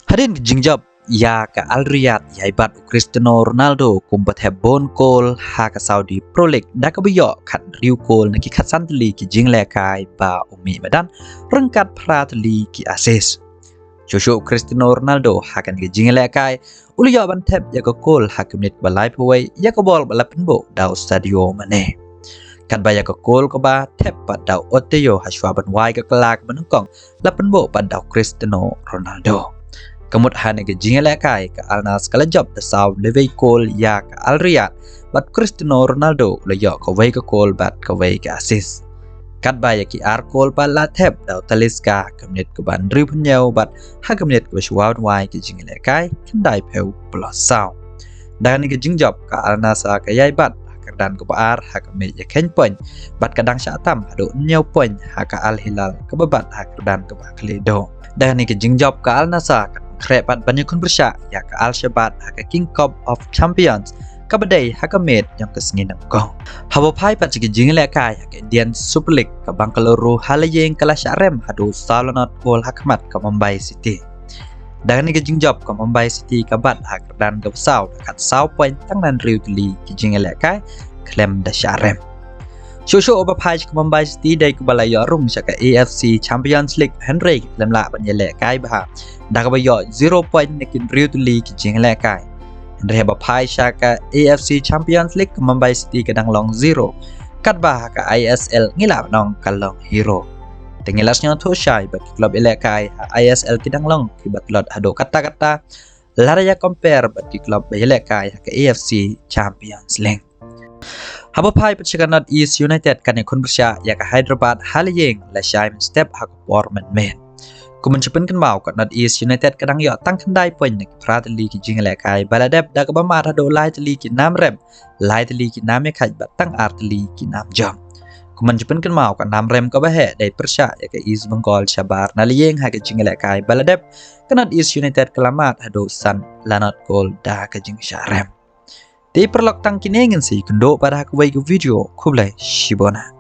Hadin jingjab ya ka Al Riyad yaibat Cristiano Ronaldo kumpat hebon gol ha ka Saudi Pro League da ka biyo khat riu gol na ki khat santli ki jingle kai ba umi madan rengkat pratli ki assist Joshua Cristiano Ronaldo ha kan ki jingle kai uliyo ban thep ya ka gol ha kumnit balai phoi ya ka bol balapen bo daw Sadio Mane kan ba ya ka gol ko ba thep pa daw Oteo ha shwa ban wai ka kelak menungkong lapen bo pa daw Cristiano Ronaldo Kamut hane ke jingle kai ke Alnas kala job the saw levei gol ya ke Al Riyad bat Cristiano Ronaldo le yo ka wei ka gol bat ka wei ka assist kat ba ya ki ar gol ba la thep daw Talisca kamnet ke ban ri phnyau bat ha kamnet ke shwa wai ke jingle kai kan dai peu plus saw dan ni ke jing job ke Alnas ka yai bat dan ke ar ha kamnet ya ken point bat kadang sya tam ado nyau point ha ka Al Hilal ke babat ha dan ke ba kledo dan ni ke jing job ke Al Nassr Krepat banyak kun bersyak ya ke Al Shabat haka King Cup of Champions kabadai haka med yang kesengin nangkong habo pai pat sigi jingle kai haka Indian Super League ke Bangalore halayeng kala syarem hadu salonot gol hakamat ke Mumbai City dan ni ke jingjab ke Mumbai City kabat haka dan ke besau dekat saw point tangan riu tuli ke jingle kai klem da syarem Shushu oba pai ke Mumbai City dai ke balai rum syaka AFC Champions League Henry lem la banyele kai bah dah kabayo 0 point nekin riu tuli ki jingle kai Henry ba pai syaka AFC Champions League ke Mumbai City kadang long 0 kat bah ka ISL ngila nong kalong hero tengilasnya tu syai bagi klub elekai ISL kidang long kibat lot ado kata-kata laraya compare bagi klub elekai ke AFC Champions League Haba pai pecahkan North East United kan yang kun bersya ya ke Hyderabad halayeng la syai step hak Portman man. Kumen cepen kan mau kat North East United kadang yo tang kendai poin nek prateli ki jingle kai baladep da ke bamar hado lai teli ki nam rem lai teli ki nam ya khai bat tang arteli ki nam jam. Kumen cepen kan mau kat nam rem ka bahe dai persya ya ke East Bengal Shabar nalayeng ha ke jingle kai baladep kan North East United kelamat hado san lanot gol da ke jing syarem. Di perlok tang kini ingin si kendo pada hakwai ke video kublai shibona.